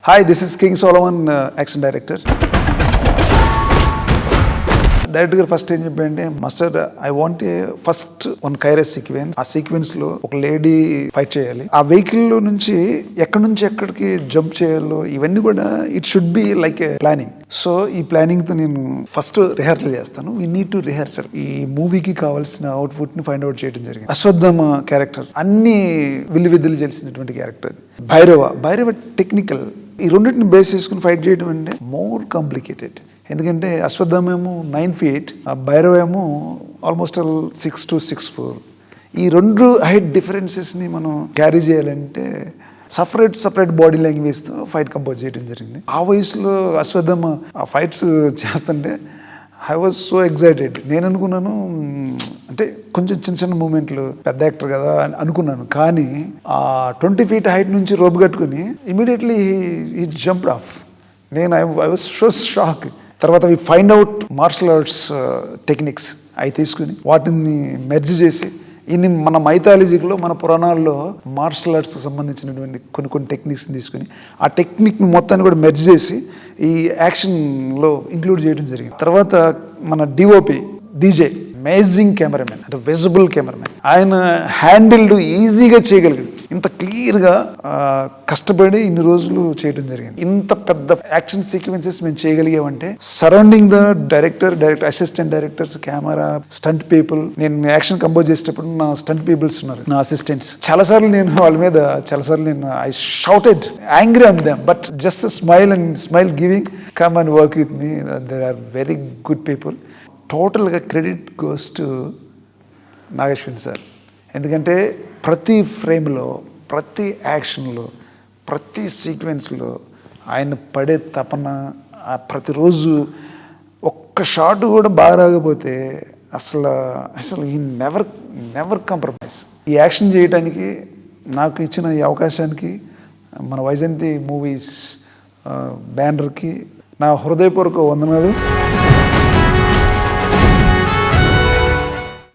Hi, this is King Solomon, action director. Director గారు first ఏం చెప్పండి, master I want first one కైరస్ sequence. ఆ సీక్వెన్స్ లో ఒక లేడీ ఫైట్ చేయాలి. ఆ వెహికల్ లో నుంచి ఎక్కడికి జంప్ చేయాలో ఇవన్నీ కూడా it should be like A planning. So ఈ ప్లానింగ్ తో నేను ఫస్ట్ రిహార్సల్ చేస్తాను. We need to rehearsal. ఈ మూవీకి కావాల్సిన అవుట్పుట్ ని ఫైండ్ అవుట్ చేయడం జరిగింది. అశ్వత్థామ క్యారెక్టర్ అన్ని విద్యలు చేసినటువంటి క్యారెక్టర్. భైరవ టెక్నికల్. ఈ రెండింటిని బేస్ చేసుకుని ఫైట్ చేయడం అంటే మోర్ కాంప్లికేటెడ్. ఎందుకంటే అశ్వత్థామ ఏమో 9 feet, ఆ భైరవ ఏమో ఆల్మోస్ట్ 6 to 6'4". ఈ రెండు హైట్ డిఫరెన్సెస్ని మనం క్యారీ చేయాలంటే సపరేట్ బాడీ లాంగ్వేజ్తో ఫైట్ కంపోజ్ చేయడం జరిగింది. ఆ వయసులో అశ్వత్థామ ఆ ఫైట్స్ చేస్తుంటే ఐ వాజ్ సో ఎగ్జైటెడ్. నేను అనుకున్నాను అంటే కొంచెం చిన్న మూమెంట్లు, పెద్ద యాక్టర్ కదా అని అనుకున్నాను. కానీ ఆ 20 feet హైట్ నుంచి రోప్ కట్టుకుని ఇమీడియట్లీ హీ జంప్డ్ ఆఫ్. నేను ఐ వాజ్ సో షాక్. తర్వాత we find out martial arts techniques అవి తీసుకుని వాటిని మెర్జ్ చేసి మన మైథాలజీలో మన పురాణాల్లో మార్షల్ ఆర్ట్స్ సంబంధించినటువంటి కొన్ని టెక్నిక్స్ని తీసుకుని ఆ టెక్నిక్ని మొత్తాన్ని కూడా మెర్జ్ చేసి ఈ యాక్షన్లో ఇంక్లూడ్ చేయడం జరిగింది. తర్వాత మన డిఓపి డీజే అమేజింగ్ కెమెరామెన్, అంటే విజిబుల్ కెమెరామెన్. ఆయన హ్యాండిల్డ్ ఈజీగా చేయగలిగాడు. ఇంత క్లియర్గా కష్టపడి ఇన్ని రోజులు చేయడం జరిగింది. ఇంత పెద్ద యాక్షన్ సీక్వెన్సెస్ మేము చేయగలిగామంటే surrounding the director assistant directors, camera, stunt people. నేను యాక్షన్ కంపోజ్ చేసేటప్పుడు నా స్టంట్ పీపుల్స్ ఉన్నారు, నా అసిస్టెంట్స్. చాలాసార్లు నేను వాళ్ళ మీద I shouted angry on them, but just smile giving come and work with me. They are very good people. టోటల్గా credit goes to Nageswan sir. ఎందుకంటే ప్రతి ఫ్రేమ్లో, ప్రతి యాక్షన్లో, ప్రతి సీక్వెన్స్లో ఆయన పడే తపన, ప్రతిరోజు ఒక్క షాట్ కూడా బాగా రాకపోతే అసలు ఈ నెవర్ కాంప్రమైజ్. ఈ యాక్షన్ చేయడానికి నాకు ఇచ్చిన ఈ అవకాశానికి మన వైజయంతి మూవీస్ బ్యానర్కి నా హృదయపూర్వక వందనాలు.